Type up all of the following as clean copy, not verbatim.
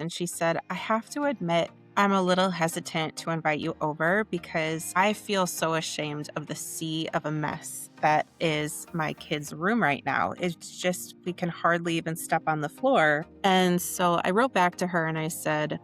and she said, I have to admit, I'm a little hesitant to invite you over because I feel so ashamed of the sea of a mess that is my kid's room right now. It's just, we can hardly even step on the floor. And so I wrote back to her and I said,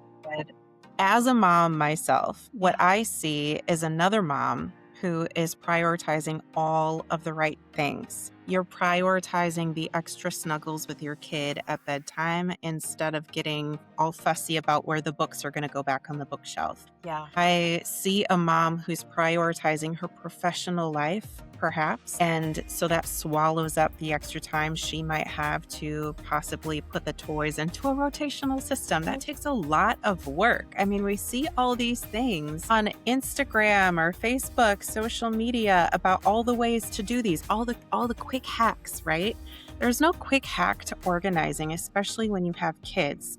as a mom myself, what I see is another mom who is prioritizing all of the right things. You're prioritizing the extra snuggles with your kid at bedtime instead of getting all fussy about where the books are going to go back on the bookshelf. Yeah. I see a mom who's prioritizing her professional life, perhaps, and so that swallows up the extra time she might have to possibly put the toys into a rotational system. That takes a lot of work. I mean, we see all these things on Instagram or Facebook, social media about all the ways to do these, all the quick hacks, right? There's no quick hack to organizing, especially when you have kids.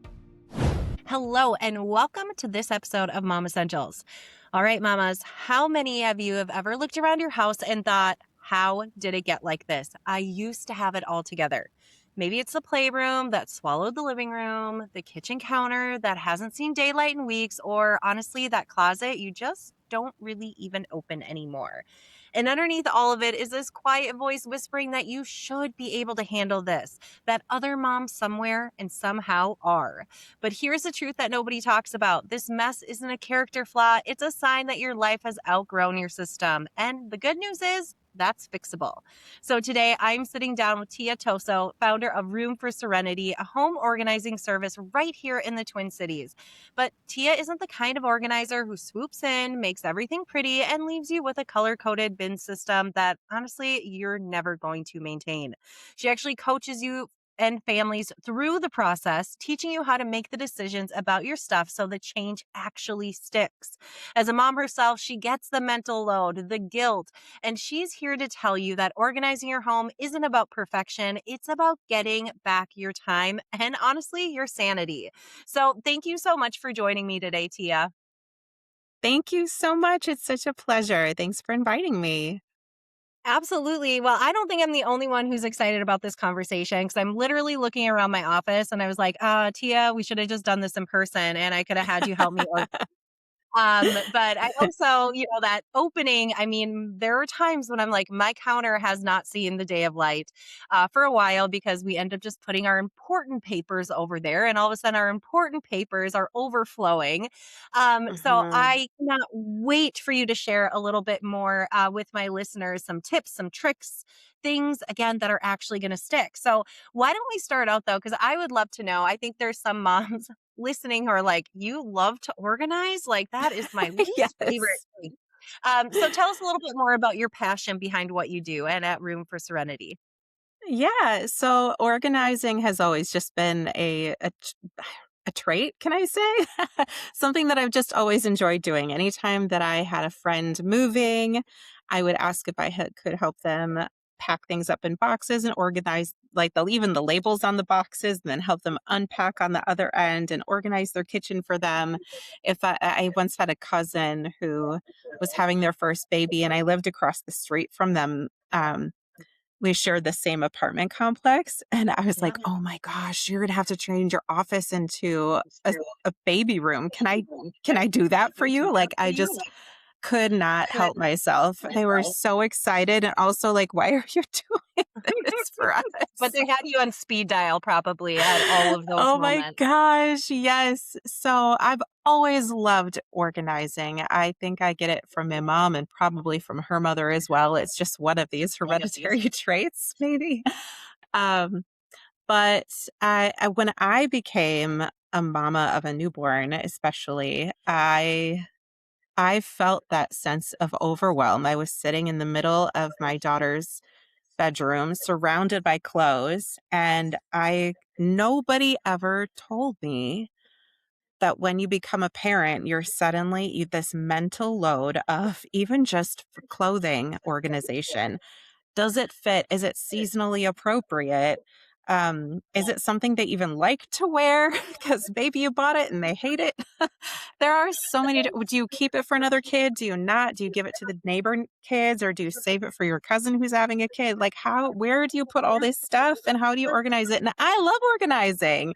Hello, and welcome to this episode of Mom Essentials. All right, mamas, how many of you have ever looked around your house and thought, how did it get like this? I used to have it all together. Maybe it's the playroom that swallowed the living room, the kitchen counter that hasn't seen daylight in weeks, or honestly, that closet you just don't really even open anymore. And underneath all of it is this quiet voice whispering that you should be able to handle this, that other moms somewhere and somehow are. But here's the truth that nobody talks about. This mess isn't a character flaw. It's a sign that your life has outgrown your system. And the good news is, that's fixable. So today I'm sitting down with Tia Toso, founder of Room for Serenity, a home organizing service right here in the Twin Cities. But Tia isn't the kind of organizer who swoops in, makes everything pretty, and leaves you with a color-coded bin system that honestly you're never going to maintain. She actually coaches you and families through the process, teaching you how to make the decisions about your stuff so the change actually sticks. As a mom herself, she gets the mental load, the guilt, and she's here to tell you that organizing your home isn't about perfection. It's about getting back your time and honestly, your sanity. So thank you so much for joining me today, Tia. Thank you so much. It's such a pleasure. Thanks for inviting me. Absolutely. Well, I don't think I'm the only one who's excited about this conversation because I'm literally looking around my office and I was like, Tia, we should have just done this in person and I could have had you help me. But I also, that opening, I mean, there are times when I'm like, my counter has not seen the day of light for a while because we end up just putting our important papers over there. And all of a sudden, our important papers are overflowing. So Mhm. I cannot wait for you to share a little bit more with my listeners, some tips, some tricks, things, again, that are actually going to stick. So why don't we start out, though? Because I would love to know. I think there's some moms listening who are like, you love to organize? Like, that is my least favorite Yes. thing. So tell us a little bit more about your passion behind what you do and at Room for Serenity. Yeah, so organizing has always just been a trait, can I say? Something that I've just always enjoyed doing. Anytime that I had a friend moving, I would ask if could help them pack things up in boxes and organize like even the labels on the boxes, and then help them unpack on the other end and organize their kitchen for them. If I once had a cousin who was having their first baby, and I lived across the street from them. We shared the same apartment complex, and I was Yeah. like, "Oh my gosh, you're gonna have to change your office into a baby room. Can I do that for you?" Like, I just could not help myself. They were so excited and also like, "Why are you doing this for But us?" they had you on speed dial probably at all of those Oh my moments. gosh, yes. So I've always loved organizing. I think I get it from my mom and probably from her mother as well. It's just one of these hereditary traits, maybe. Um, but when I became a mama of a newborn, especially, I felt that sense of overwhelm. I was sitting in the middle of my daughter's bedroom, surrounded by clothes, and I nobody ever told me that when you become a parent, you're suddenly this mental load of even just clothing organization. Does it fit? Is it seasonally appropriate? Is it something they even like to wear? Because maybe you bought it and they hate it. There are so many. Do you keep it for another kid? Do you not? Do you give it to the neighbor kids, or do you save it for your cousin who's having a kid? Like, where do you put all this stuff and how do you organize it? And I love organizing.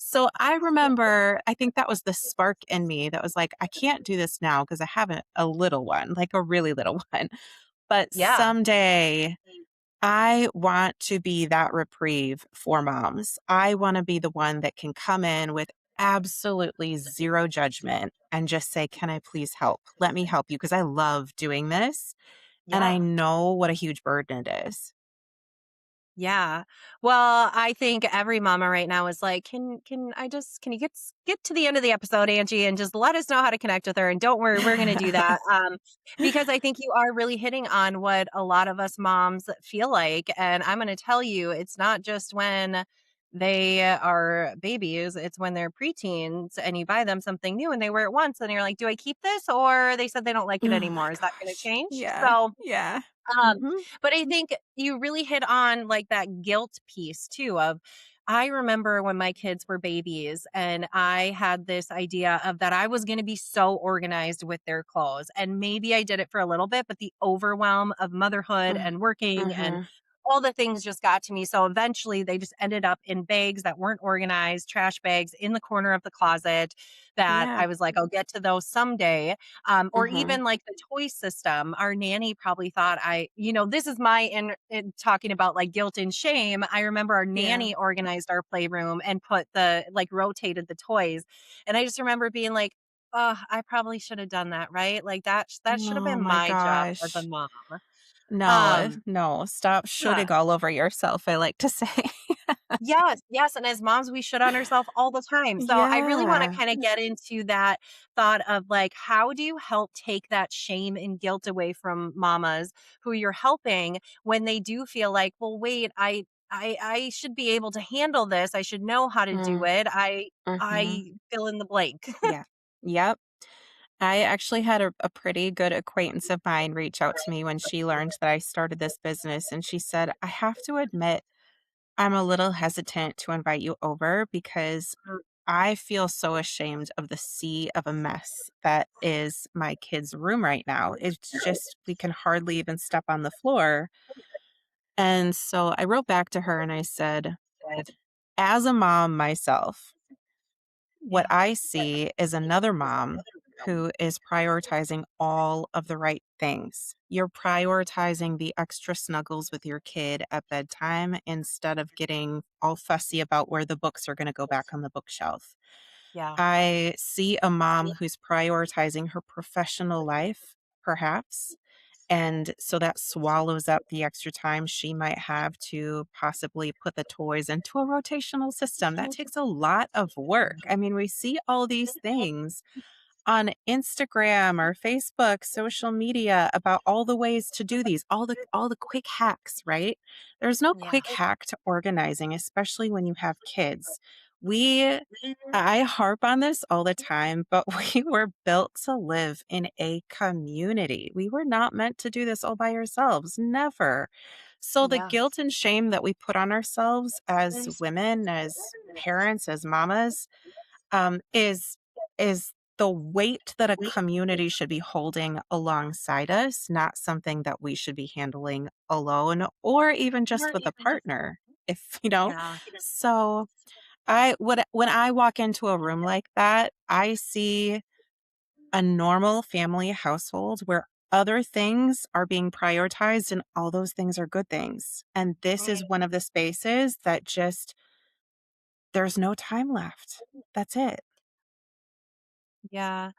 So I remember, I think that was the spark in me that was like, I can't do this now because I have a little one, like a really little one. But Yeah. someday I want to be that reprieve for moms. I want to be the one that can come in with absolutely zero judgment and just say, can I please help? Let me help you because I love doing this. And I Yeah. know what a huge burden it is. Yeah. Well, I think every mama right now is like, can you get to the end of the episode, Angie, and just let us know how to connect with her? And don't worry, we're gonna do that. Because I think you are really hitting on what a lot of us moms feel like. And I'm gonna tell you, it's not just when they are babies, it's when they're preteens and you buy them something new and they wear it once and you're like, do I keep this? Or they said they don't like it Oh my anymore. Is that gonna gosh. change? Yeah. So Yeah. um, Mhm. but I think you really hit on like that guilt piece too of I remember when my kids were babies and I had this idea of that I was going to be so organized with their clothes. And maybe I did it for a little bit, but the overwhelm of motherhood Mm. and working and Mhm. all the things just got to me. So eventually they just ended up in bags that weren't organized, trash bags in the corner of the closet that Yeah. I was like, I'll get to those someday. Or Mhm. even like the toy system. Our nanny probably thought this is my in talking about like guilt and shame. I remember our Yeah. nanny organized our playroom and put rotated the toys. And I just remember being like, oh, I probably should have done that, right? Like that should have Oh been my my job as a gosh. mom. No, Um, no, stop yeah. shooting all over yourself, I like to say. Yes, yes, and as moms, we shit on ourselves all the time. So I really wanna Yeah. kinda get into that thought of, like, how do you help take that shame and guilt away from mamas who you're helping when they do feel like, "Well, wait, I should be able to handle this. I should know how to do Mm, it. mhm. I fill in the blank." Yeah. Yep. I actually had a pretty good acquaintance of mine reach out to me when she learned that I started this business, and she said, "I have to admit, I'm a little hesitant to invite you over because I feel so ashamed of the sea of a mess that is my kid's room right now. It's just we can hardly even step on the floor." And so I wrote back to her and I said, as a mom myself, what Yeah, I see is another mom who is prioritizing all of the right things. You're prioritizing the extra snuggles with your kid at bedtime instead of getting all fussy about where the books are going to go back on the bookshelf. yeah, I see a mom who's prioritizing her professional life, perhaps, and so that swallows up the extra time she might have to possibly put the toys into a rotational system. That takes a lot of work. I mean, we see all these things on Instagram or Facebook, social media about all the ways to do these, all the quick hacks, right? There's no yeah, quick hack to organizing, especially when you have kids. We I harp on this all the time, but we were built to live in a community. We were not meant to do this all by ourselves, never. So the yeah, guilt and shame that we put on ourselves as women, as parents, as mamas, is the weight that a community should be holding alongside us, not something that we should be handling alone or even just with a partner. If yeah. so I would when I walk into a room like that, I see a normal family household where other things are being prioritized and all those things are good things. And this is one of the spaces that just there's no time left. That's it. Yeah.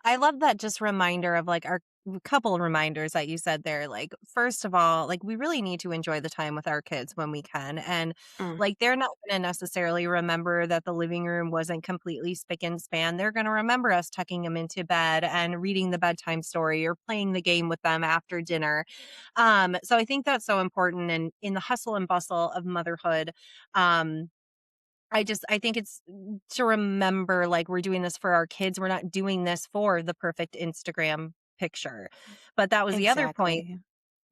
I love that just reminder of like our couple of reminders that you said there. Like, first of all, like we really need to enjoy the time with our kids when we can. And Mm, like they're not going to necessarily remember that the living room wasn't completely spick and span. They're going to remember us tucking them into bed and reading the bedtime story or playing the game with them after dinner. So I think that's so important. And in the hustle and bustle of motherhood, um, I think it's to remember, like, we're doing this for our kids, we're not doing this for the perfect Instagram picture. But that was the other point exactly.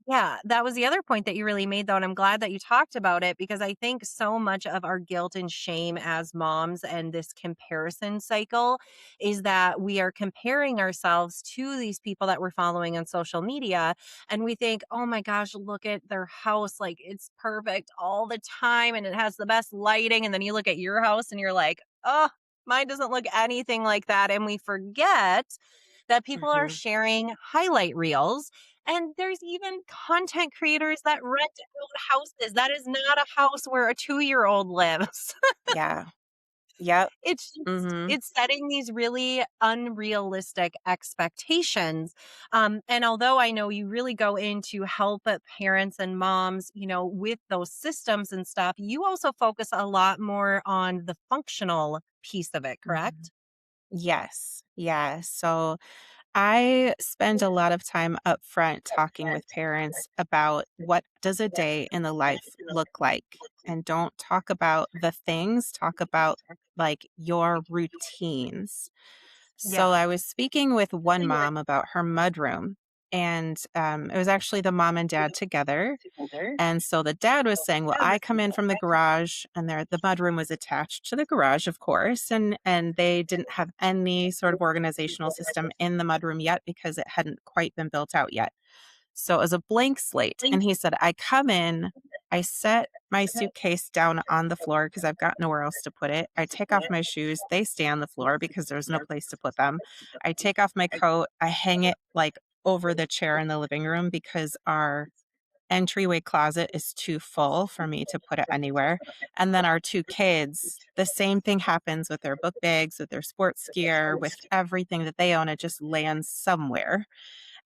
Yeah, that was the other point that you really made, though, and I'm glad that you talked about it because I think so much of our guilt and shame as moms and this comparison cycle is that we are comparing ourselves to these people that we're following on social media. And we think, oh my gosh, look at their house. Like it's perfect all the time and it has the best lighting. And then you look at your house and you're like, oh, mine doesn't look anything like that. And we forget that people are Mhm. sharing highlight reels and there's even content creators that rent out houses. That is not a house where a 2-year-old lives. Yeah. Yep. Mhm. It's setting these really unrealistic expectations. And although I know you really go into help parents and moms, with those systems and stuff, you also focus a lot more on the functional piece of it, Mhm. correct? Yes. Yeah. So I spend a lot of time up front talking with parents about what does a day in the life look like, and don't talk about the things, talk about like your routines. So Yeah. I was speaking with one mom about her mudroom, and it was actually the mom and dad together. And so the dad was saying, "Well, I come in from the garage, and there the mudroom was attached to the garage, of course, and they didn't have any sort of organizational system in the mudroom yet because it hadn't quite been built out yet. So it was a blank slate." And he said, "I come in, I set my suitcase down on the floor because I've got nowhere else to put it. I take off my shoes, they stay on the floor because there's no place to put them. I take off my coat, I hang it like over the chair in the living room because our entryway closet is too full for me to put it anywhere. And then our 2 kids, the same thing happens with their book bags, with their sports gear, with everything that they own, it just lands somewhere."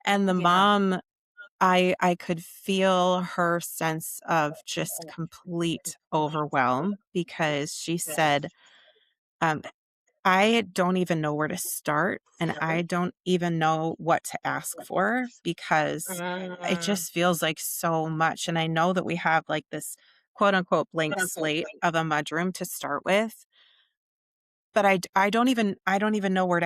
And the Yeah. mom, I could feel her sense of just complete overwhelm because she said, um, "I don't even know where to start, and I don't even know what to ask for because it Mm, just feels like so much." And I know that we have like this quote unquote blank slate of a mudroom to start with, but I don't even know where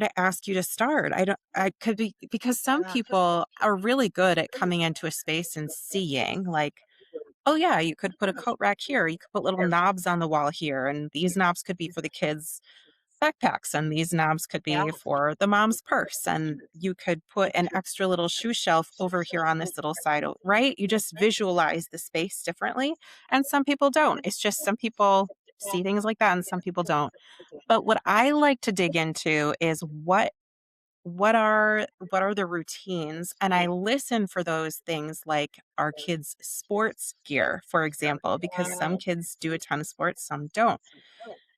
to ask you to start. I could be because some yeah. people are really good at coming into a space and seeing like, "Oh yeah, you could put a coat rack here. You could put little knobs on the wall here, and these knobs could be for the kids' backpacks, and these knobs could Yeah. be for the mom's purse, and you could put an extra little shoe shelf over here on this little side, right? You just visualize the space differently, and some people don't. It's just some people see things like that, and some people don't. But what I like to dig into is what are the routines, and I listen for those things like our kids' sports gear, for example, because some kids do a ton of sports, some don't.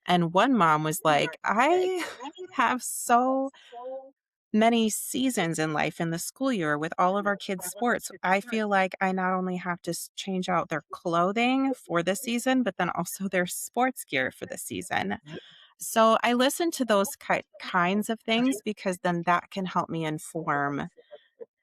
And one mom was like, "I have so many seasons in life in the school year with all of our kids' sports. I feel like I not only have to change out their clothing for the season, but then also their sports gear for the season." So I listen to those kinds of things because then that can help me inform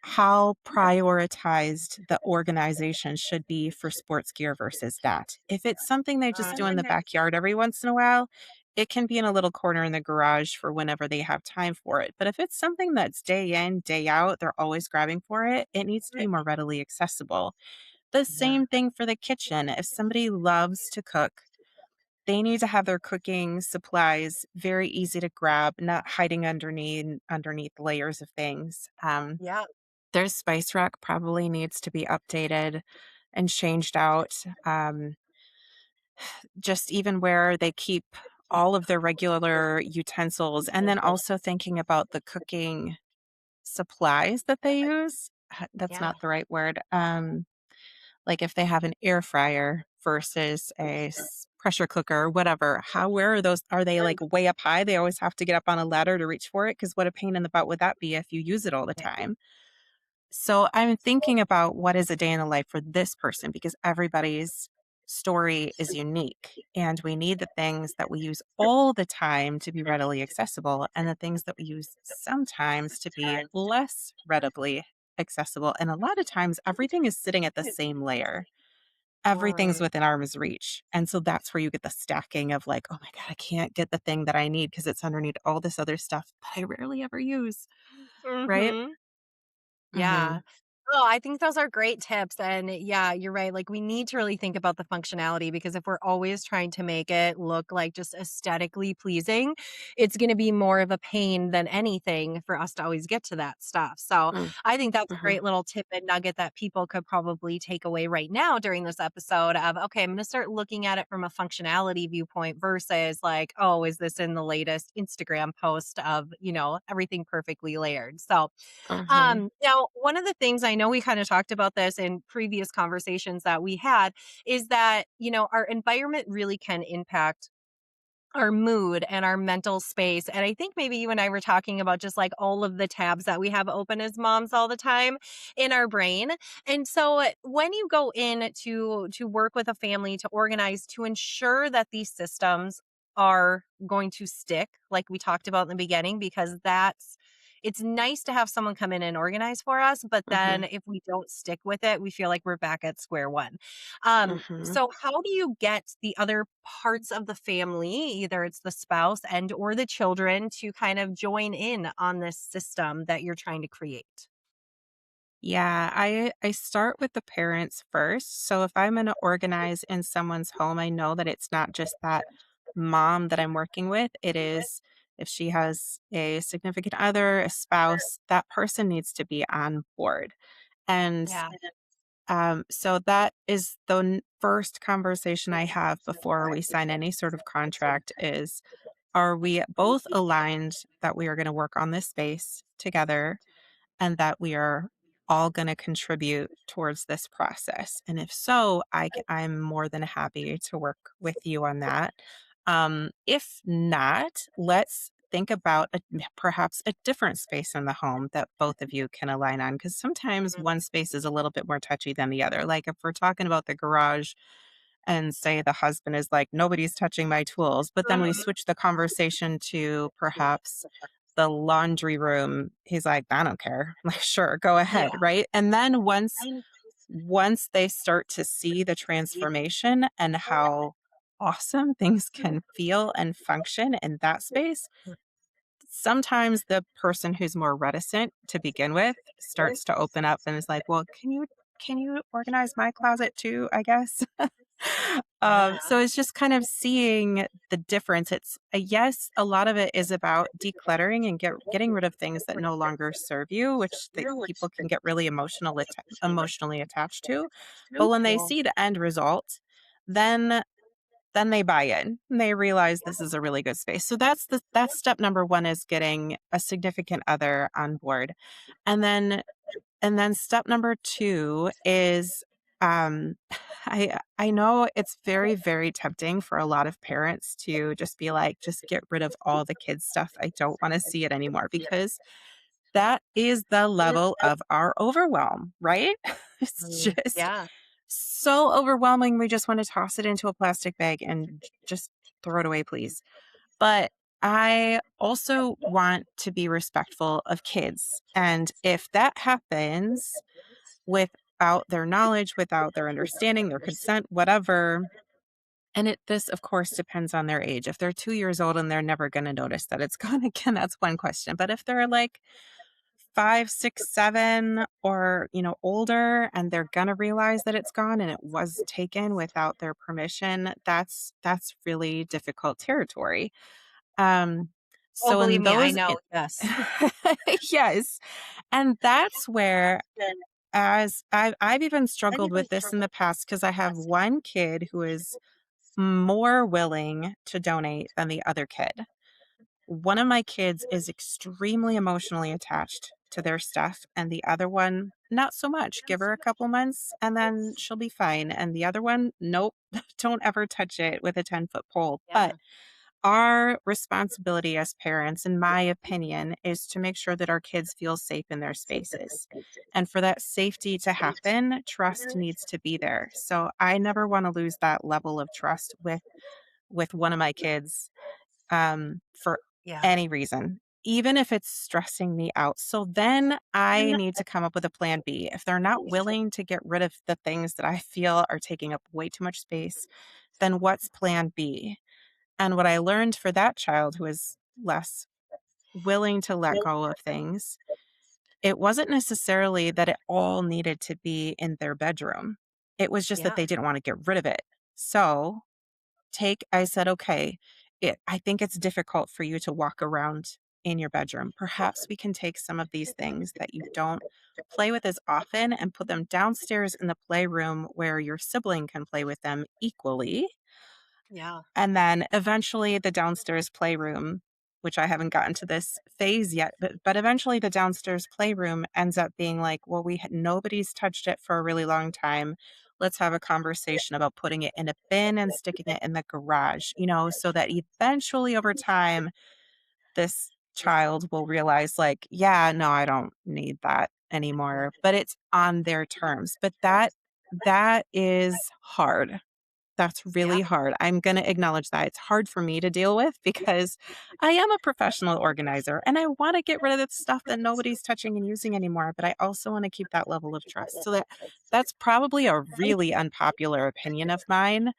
how prioritized the organization should be for sports gear versus not. If it's something they just do in the backyard every once in a while, it can be in a little corner in the garage for whenever they have time for it. But if it's something that's day in, day out, they're always grabbing for it, it needs to be more readily accessible. The Yeah. same thing for the kitchen. If somebody loves to cook, they need to have their cooking supplies very easy to grab, not hiding underneath layers of things. Yeah. Their spice rack probably needs to be updated and changed out. Just even where they keep all of their regular utensils, and then also thinking about the cooking supplies that they use. That's Yeah. not the right word. Like if they have an air fryer versus a pressure cooker, whatever. Where are those? Are they like way up high? They always have to get up on a ladder to reach for it. Because what a pain in the butt would that be if you use it all the time? So I'm thinking about what is a day in the life for this person because everybody's story is unique and we need the things that we use all the time to be readily accessible and the things that we use sometimes to be less readily accessible. And a lot of times everything is sitting at the same layer. Everything's Mm. within arm's reach. And so that's where you get the stacking of like, oh my God, I can't get the thing that I need because it's underneath all this other stuff that I rarely ever use. Right? Mhm. Hmm. Yeah. Oh, I think those are great tips. And yeah, you're right. Like, we need to really think about the functionality because if we're always trying to make it look like just aesthetically pleasing, it's going to be more of a pain than anything for us to always get to that stuff. So Mm, I think that's a mhm, great little tip and nugget that people could probably take away right now during this episode of, okay, I'm going to start looking at it from a functionality viewpoint versus like, oh, is this in the latest Instagram post of, everything perfectly layered? So, mhm, now, one of the things I know we kind of talked about this in previous conversations that we had is that, our environment really can impact our mood and our mental space. And I think maybe you and I were talking about just like all of the tabs that we have open as moms all the time in our brain. And so when you go in to work with a family to organize to ensure that these systems are going to stick, like we talked about in the beginning, because it's nice to have someone come in and organize for us, but then mhm, if we don't stick with it, we feel like we're back at square one. mhm. So how do you get the other parts of the family, either it's the spouse and or the children, to kind of join in on this system that you're trying to create? Yeah, I start with the parents first. So if I'm going to organize in someone's home, I know that it's not just that mom that I'm working with. It is if she has a significant other, a spouse, that person needs to be on board. And Yeah. so that is the first conversation I have before we sign any sort of contract is, are we both aligned that we are going to work on this space together and that we are all going to contribute towards this process? And if so, I'm more than happy to work with you on that. If not, let's think about perhaps a different space in the home that both of you can align on. Because sometimes one space is a little bit more touchy than the other. Like if we're talking about the garage, and say the husband is like, nobody's touching my tools. But then we Mhm. switch the conversation to perhaps the laundry room. He's like, I don't care. Like, sure, go Yeah. ahead. Right. And then once they start to see the transformation and how awesome things can feel and function in that space, sometimes the person who's more reticent to begin with starts to open up and is like, well, can you organize my closet too, I guess? So it's just kind of seeing the difference. It's a yes, a lot of it is about decluttering and getting rid of things that no longer serve you, which the people can get really emotionally attached to. But when they see the end result, then they buy in. And they realize this is a really good space. So that's step number one is getting a significant other on board. And then step number 2 is, um, I know it's very, very tempting for a lot of parents to just be like, "Just get rid of all the kids' stuff. I don't wanna see it anymore," because that is the level of our overwhelm, right? It's just Yeah. so overwhelming, we just wanna toss it into a plastic bag and just throw it away, please. But I also want to be respectful of kids, and if that happens without their knowledge, without their understanding, their consent, whatever. And this, of course, depends on their age. If they're 2 years old and they're never going to notice that it's gone again, that's one question. But if they're like 5, 6, 7, or older, and they're going to realize that it's gone and it was taken without their permission, that's really difficult territory. Um, Oh, so believe in me, I those, know. Yes. yes, and that's where as I've even struggled with this in the past because I have one kid who is more willing to donate than the other kid. One of my kids is extremely emotionally attached to their stuff, and the other one, not so much. Give her a couple months and then she'll be fine. And the other one, nope, don't ever touch it with a 10-foot pole. But Yeah. our responsibility as parents, in my opinion, is to make sure that our kids feel safe in their spaces. And for that safety to happen, trust needs to be there. So I never want to lose that level of trust with one of my kids, for Yeah. any reason, even if it's stressing me out. So then I need to come up with a plan B. If they're not willing to get rid of the things that I feel are taking up way too much space, then what's plan B? And what I learned for that child who is less willing to let go of things it wasn't necessarily that it all needed to be in their bedroom. It was just that Yeah. they didn't want to get rid of it. So I said, okay, I think it's difficult for you to walk around in your bedroom. Perhaps we can take some of these things that you don't play with as often and put them downstairs in the playroom where your sibling can play with them equally. Yeah. And then eventually the downstairs playroom, which I haven't gotten to this phase yet, but eventually the downstairs playroom ends up being like, well, nobody's touched it for a really long time. Let's have a conversation about putting it in a bin and sticking it in the garage, so that eventually over time this child will realize like, yeah, no, I don't need that anymore, but it's on their terms. But that is hard. That's Yeah. really hard. I'm gonna acknowledge that. It's hard for me to deal with because I am a professional organizer and I wanna get rid of the stuff that nobody's touching and using anymore, but I also wanna keep that level of trust. So that's probably a really unpopular opinion of mine,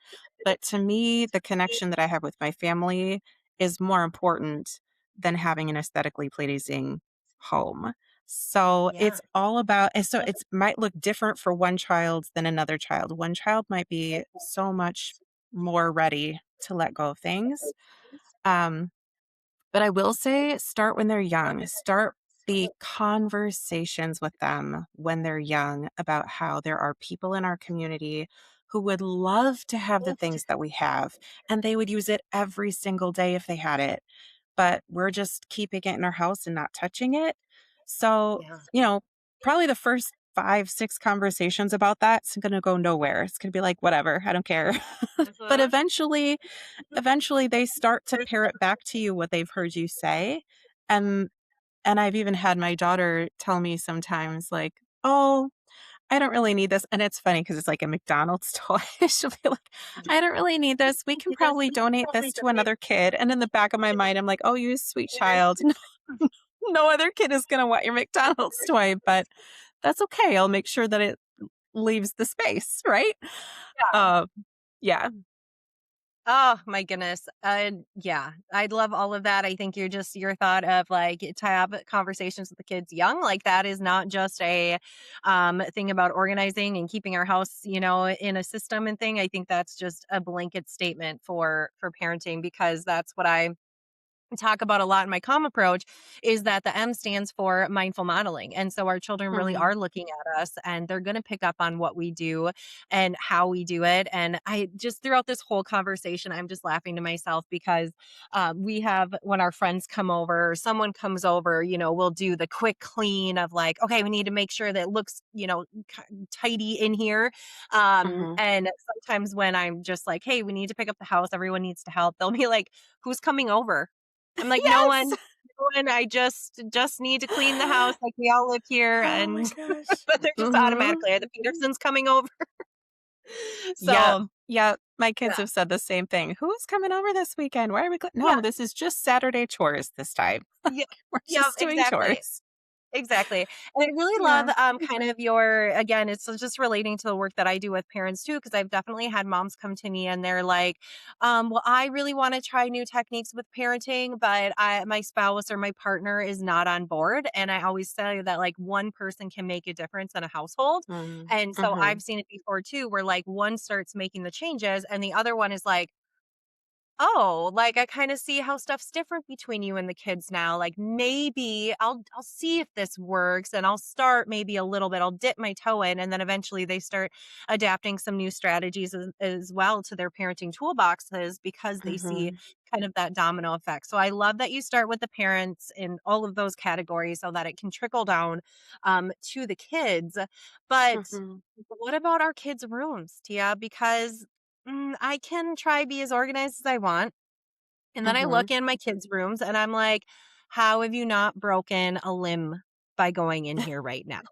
but to me, the connection that I have with my family is more important than having an aesthetically pleasing home. So Yeah. it's all about and so it's might look different for one child than another child. One child might be so much more ready to let go of things. Um, but I will say start when they're young. Start the conversations with them when they're young about how there are people in our community who would love to have the things that we have and they would use it every single day if they had it, but we're just keeping it in our house and not touching it. So, Yeah. you know, probably the first 5, 6 conversations about that's gonna go nowhere. It's gonna be like, "Whatever, I don't care." But Mhm. eventually they start to parrot back to you what they've heard you say, and I've even had my daughter tell me sometimes like, "Oh, I don't really need this," and it's funny because it's like a McDonald's toy. She'll be like, "I don't really need this. We can probably donate this to another kid," and in the back of my mind, I'm like, "Oh, you sweet child. No other kid is gonna want your McDonald's toy, but that's okay. I'll make sure that it leaves the space," right? Yeah. Uh, yeah. Oh my goodness. Yeah, I'd love all of that. I think your thought of like to have conversations with the kids young, like that is not just a thing about organizing and keeping our house, in a system and thing. I think that's just a blanket statement for parenting because that's what I talk about a lot in my calm approach is that the M stands for mindful modeling. And so our children really Mhm, are looking at us and they're going to pick up on what we do and how we do it. And I just throughout this whole conversation, I'm just laughing to myself because we have when our friends come over or someone comes over, we'll do the quick clean of like, okay, we need to make sure that it looks, tidy in here. mhm. And sometimes when I'm just like, hey, we need to pick up the house, everyone needs to help, they'll be like, who's coming over? I'm like, "No one, Yes! no one, I just need to clean the house, like, we all live here," Oh my and gosh. but they're just Mhm. automatically, "Are the Petersons coming over?" Yep, So, yep. My kids yeah. have said the same thing. "Who's coming over this weekend? Why are we Yeah, No, this is just Saturday chores this time. yeah, We're yeah, just doing exactly. chores." Exactly. And I really love, Yeah. kind of your again, it's just relating to the work that I do with parents too, because I've definitely had moms come to me and they're like, well, I really want to try new techniques with parenting, but my spouse or my partner is not on board. And I always say that like one person can make a difference in a household. Mm, And so I've mhm, seen it before too, where like one starts making the changes and the other one is like, oh, like, I kinda see how stuff's different between you and the kids now, like, maybe I'll see if this works, and I'll start maybe a little bit, I'll dip my toe in, and then eventually they start adapting some new strategies as well to their parenting toolboxes because they see mhm, kind of that domino effect. So I love that you start with the parents in all of those categories so that it can trickle down, to the kids. But mhm, what about our kids' rooms, Tia? Because I can try be as organized as I want. And then I mhm. look in my kids' rooms and I'm like, how have you not broken a limb by going in here right now?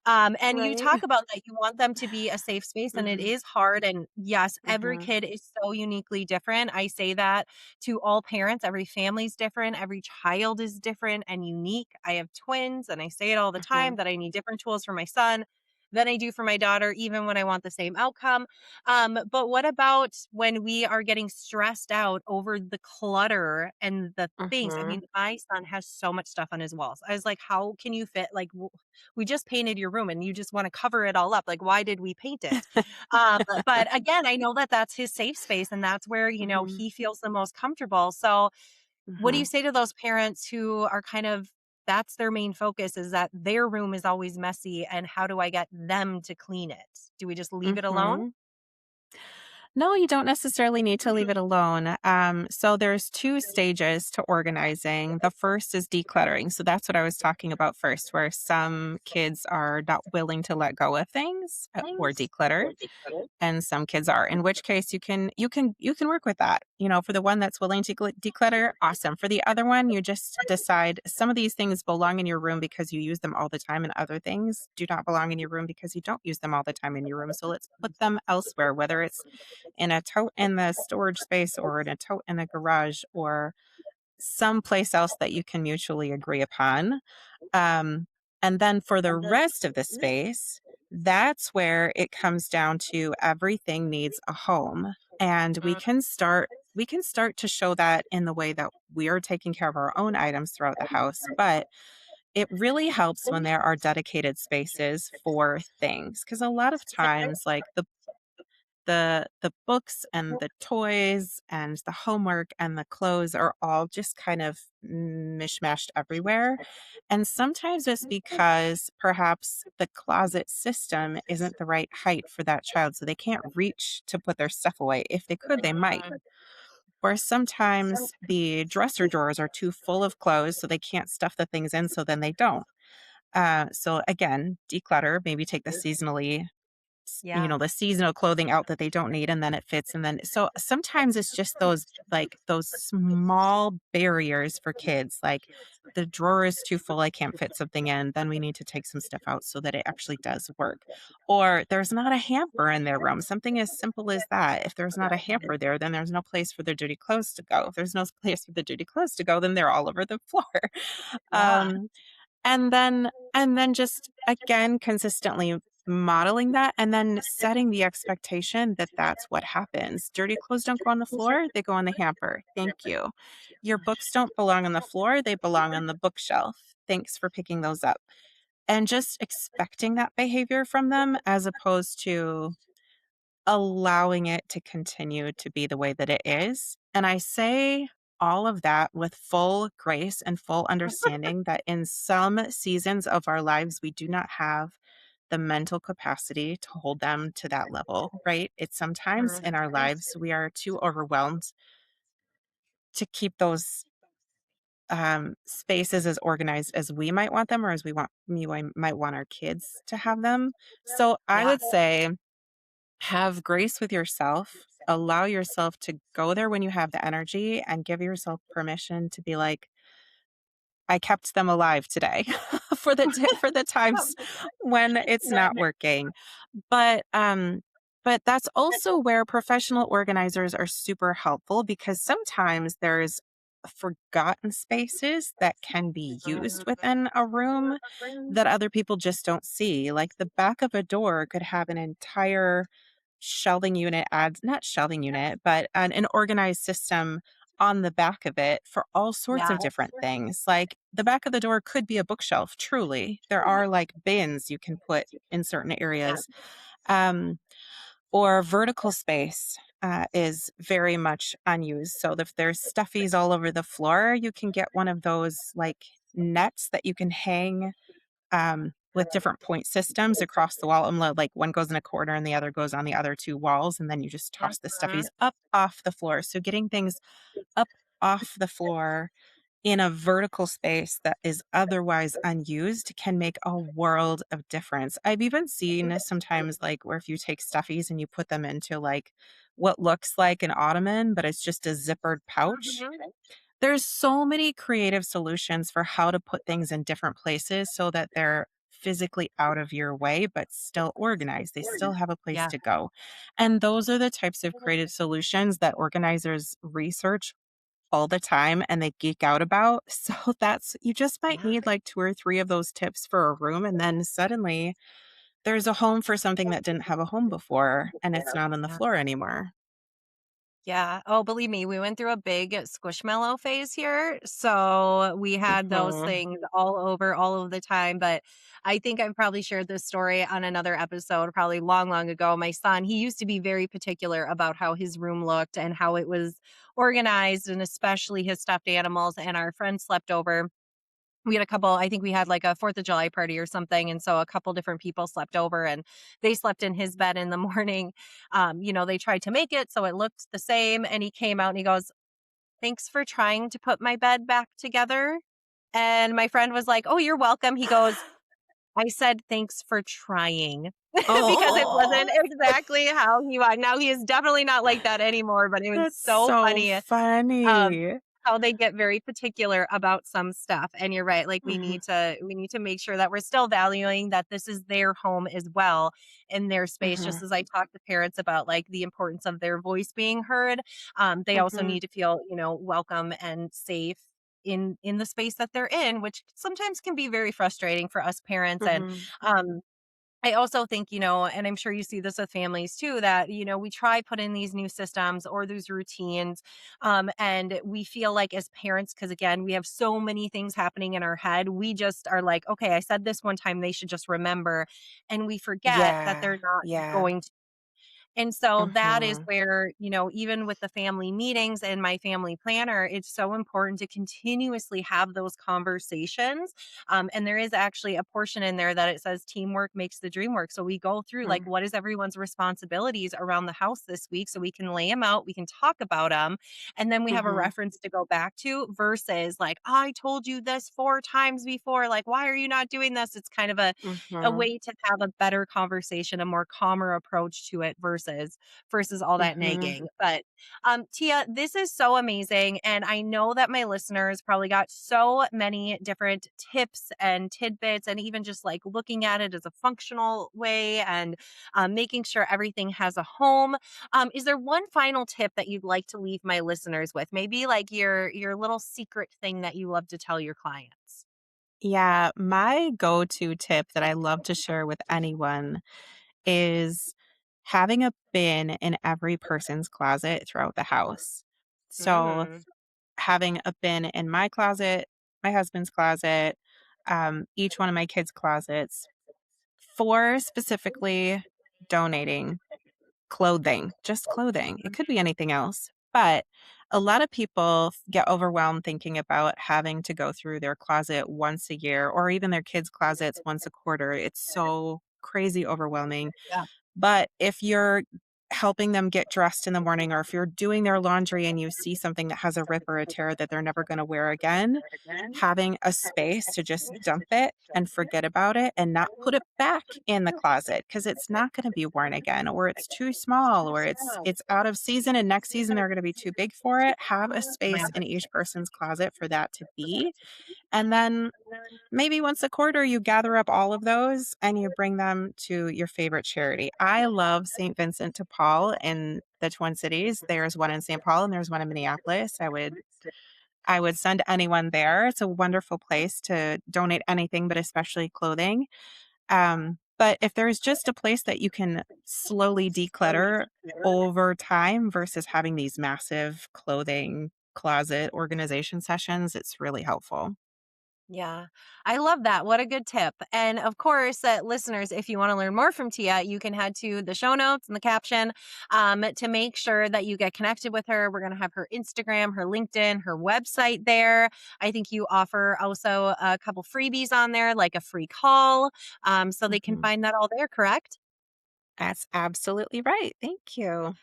And you Right? talk about that you want them to be a safe space and it Mhm, is hard. And yes, every mhm, kid is so uniquely different. I say that to all parents. Every family's different. Every child is different and unique. I have twins and I say it all the time mhm, that I need different tools for my son than I do for my daughter, even when I want the same outcome. But what about when we are getting stressed out over the clutter and the things? I Mhm. mean, my son has so much stuff on his walls. I was like, how can you fit? Like, we just painted your room and you just want to cover it all up. Like, why did we paint it? But again, I know that that's his safe space and that's where, Mhm. he feels the most comfortable. So, what do you Mhm. say to those parents who are kind of that's their main focus is that their room is always messy and how do I get them to clean it? Do we just leave it alone? Mhm. No, you don't necessarily need to leave it alone. So there's two stages to organizing. The first is decluttering. So that's what I was talking about first, where some kids are not willing to let go of things or declutter, and some kids are. In which case, you can work with that. For the one that's willing to declutter, awesome. For the other one, you just decide some of these things belong in your room because you use them all the time, and other things do not belong in your room because you don't use them all the time in your room. So let's put them elsewhere, whether it's in a tote in the storage space or in a tote in a garage or someplace else that you can mutually agree upon. Um, and then for the rest of the space, that's where it comes down to everything needs a home. And we can start to show that in the way that we are taking care of our own items throughout the house, but it really helps when there are dedicated spaces for things because a lot of times like the books and the toys and the homework and the clothes are all just kind of mishmashed everywhere. And sometimes it's because perhaps the closet system isn't the right height for that child. So they can't reach to put their stuff away. If they could, they might. Or sometimes the dresser drawers are too full of clothes, so they can't stuff the things in. So then they don't. So again, declutter, maybe take the Yeah. the seasonal clothing out that they don't need and then it fits and then so sometimes it's just those small barriers for kids like the drawer is too full, I can't fit something in, then we need to take some stuff out so that it actually does work. Or there's not a hamper in their room, something as simple as that. If there's not a hamper there, then there's no place for their dirty clothes to go. If there's no place for the dirty clothes to go, then they're all over the floor. Yeah. um and then just again consistently modeling that and then setting the expectation that that's what happens. Dirty clothes don't go on the floor, they go on the hamper. Thank you. Your books don't belong on the floor, they belong on the bookshelf. Thanks for picking those up. And just expecting that behavior from them as opposed to allowing it to continue to be the way that it is. And I say all of that with full grace and full understanding that in some seasons of our lives, we do not have the mental capacity to hold them to that level, right? It's sometimes in our lives we are too overwhelmed to keep those spaces as organized as we might want them or as we might want our kids to have them. So I Yeah. would say have grace with yourself. Allow yourself to go there when you have the energy and give yourself permission to be like, I kept them alive today for the times when it's not working. But that's also where professional organizers are super helpful because sometimes there's forgotten spaces that can be used within a room that other people just don't see. Like the back of a door could have an entire shelving unit adds not shelving unit, but an organized system on the back of it for all sorts Yeah. of different things. Like the back of the door could be a bookshelf, truly. There are like bins you can put in certain areas. Um, or vertical space is very much unused. So if there's stuffies all over the floor, you can get one of those like nets that you can hang with different point systems across the wall. And like one goes in a corner and the other goes on the other two walls. And then you just toss the stuffies up off the floor. So getting things up off the floor in a vertical space that is otherwise unused can make a world of difference. I've even seen sometimes like where if you take stuffies and you put them into like what looks like an ottoman, but it's just a zippered pouch. There's so many creative solutions for how to put things in different places so that they're physically out of your way, but still organized. They still have a place Yeah. to go. And those are the types of creative solutions that organizers research all the time and they geek out about. So that's you just might Yeah. need like 2 or 3 of those tips for a room and then suddenly there's a home for something that didn't have a home before, and it's not on the Yeah. floor anymore. Yeah. Oh, believe me, we went through a big squishmallow phase here. So we had those Mhm. things all over all of the time. But I think I've probably shared this story on another episode, probably long, long ago. My son, he used to be very particular about how his room looked and how it was organized, and especially his stuffed animals. And our friend slept over. We had a couple, I think we had like a 4th of July party or something, and so a couple different people slept over, and they slept in his bed in the morning. They tried to make it so it looked the same, and he came out and he goes, "Thanks for trying to put my bed back together." And my friend was like, "Oh, you're welcome." He goes, "I said thanks for trying." Because it Oh, wasn't exactly how he was. Now he is definitely not like that anymore, but it was that's so so funny. Um, funny. how they get very particular about some stuff, and you're right, like, we Mhm, need to we need to make sure that we're still valuing that this is their home as well, in their space, just mhm, as I talk to parents about, like, the importance of their voice being heard. They also mhm, need to feel, welcome and safe in the space that they're in, which sometimes can be very frustrating for us parents, and, mhm, um I also think, and I'm sure you see this with families too, that, we try put in these new systems or these routines. And we feel like as parents, because again, we have so many things happening in our head, we just are like, okay, I said this one time, they should just remember. And we forget that yeah, they're not yeah, going to. And so that is mhm, where, even with the family meetings and my family planner, it's so important to continuously have those conversations. And there is actually a portion in there that it says teamwork makes the dream work. So we go through like, mm, what is everyone's responsibilities around the house this week? So we can lay them out, we can talk about them. And then we have a mhm, reference to go back to versus like, I told you this 4 times before. Like, why are you not doing this? It's kind of a mhm, way to have a better conversation, a more calmer approach to it versus all that mhm, nagging. But Tia, this is so amazing. And I know that my listeners probably got so many different tips and tidbits, and even just like looking at it as a functional way, and making sure everything has a home. Is there one final tip that you'd like to leave my listeners with? Maybe like your little secret thing that you love to tell your clients? Yeah, my go-to tip that I love to share with anyone is having a bin in every person's closet throughout the house. So, Mm, having a bin in my closet, my husband's closet, each one of my kids' closets for specifically donating clothing, just clothing. It could be anything else. But a lot of people get overwhelmed thinking about having to go through their closet once a year or even their kids' closets once a quarter. It's so crazy overwhelming. yeah. But if you're helping them get dressed in the morning or if you're doing their laundry and you see something that has a rip or a tear that they're never going to wear again, having a space to just dump it and forget about it and not put it back in the closet because it's not going to be worn again or it's too small or it's out of season and next season they're going to be too big for it. Have a space in each person's closet for that to be. And then maybe once a quarter, you gather up all of those and you bring them to your favorite charity. I love St. Vincent de Paul in the Twin Cities. There's one in St. Paul and there's one in Minneapolis. I would send anyone there. It's a wonderful place to donate anything, but especially clothing. But if there's just a place that you can slowly declutter over time versus having these massive clothing closet organization sessions, it's really helpful. Yeah, I love that. What a good tip. And of course, listeners, if you want to learn more from Tia, you can head to the show notes and the caption to make sure that you get connected with her. We're going to have her Instagram, her LinkedIn, her website there. I think you offer also a couple freebies on there, like a free call. So they can Mhm. find that all there, correct? That's absolutely right. Thank you.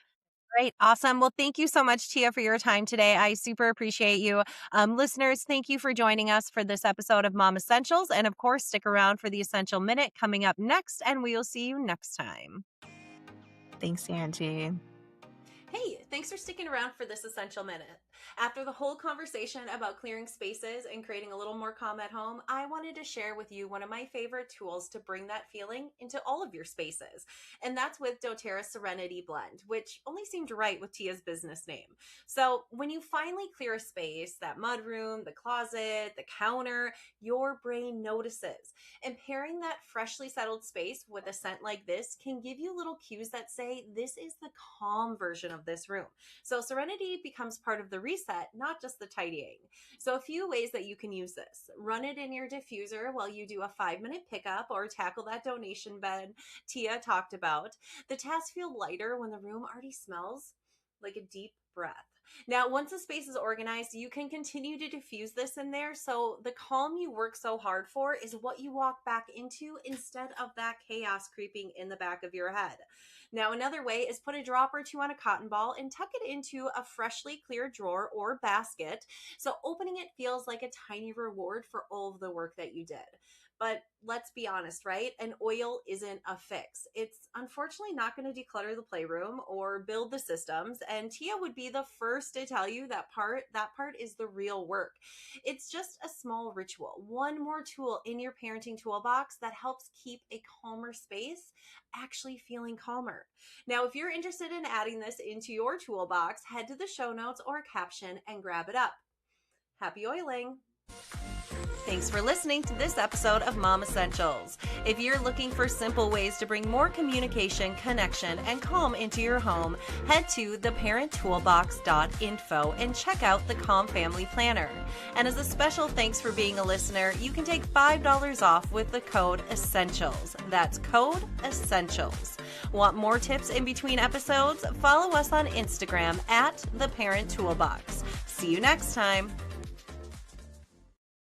Great. Awesome. Well, thank you so much, Tia, for your time today. I super appreciate you. Listeners, thank you for joining us for this episode of Mom Essentials. And of course, stick around for the Essential Minute coming up next, and we will see you next time. Thanks, Angie. Hey, thanks for sticking around for this Essential Minute. After the whole conversation about clearing spaces and creating a little more calm at home, I wanted to share with you one of my favorite tools to bring that feeling into all of your spaces. And that's with doTERRA's Serenity blend, which only seemed right with Tia's business name. So when you finally clear a space, that mudroom, the closet, the counter, your brain notices. And pairing that freshly settled space with a scent like this can give you little cues that say, this is the calm version of this room. So Serenity becomes part of the reset, not just the tidying. So a few ways that you can use this. Run it in your diffuser while you do a 5-minute pickup or tackle that donation bin Tia talked about. The tasks feel lighter when the room already smells like a deep breath. Now, once the space is organized, you can continue to diffuse this in there. So the calm you work so hard for is what you walk back into instead of that chaos creeping in the back of your head. Now, another way is put a drop or two on a cotton ball and tuck it into a freshly cleared drawer or basket. So opening it feels like a tiny reward for all of the work that you did. But let's be honest, right? An oil isn't a fix. It's unfortunately not going to declutter the playroom or build the systems. And Tia would be the first to tell you that part is the real work. It's just a small ritual, one more tool in your parenting toolbox that helps keep a calmer space actually feeling calmer. Now, if you're interested in adding this into your toolbox, head to the show notes or caption and grab it up. Happy oiling! Thanks for listening to this episode of Mom Essentials. If you're looking for simple ways to bring more communication, connection, and calm into your home, head to theparenttoolbox.info and check out the Calm Family Planner. And as a special thanks for being a listener, you can take $5 off with the code ESSENTIALS. That's code ESSENTIALS. Want more tips in between episodes? Follow us on Instagram at The Parent Toolbox. See you next time.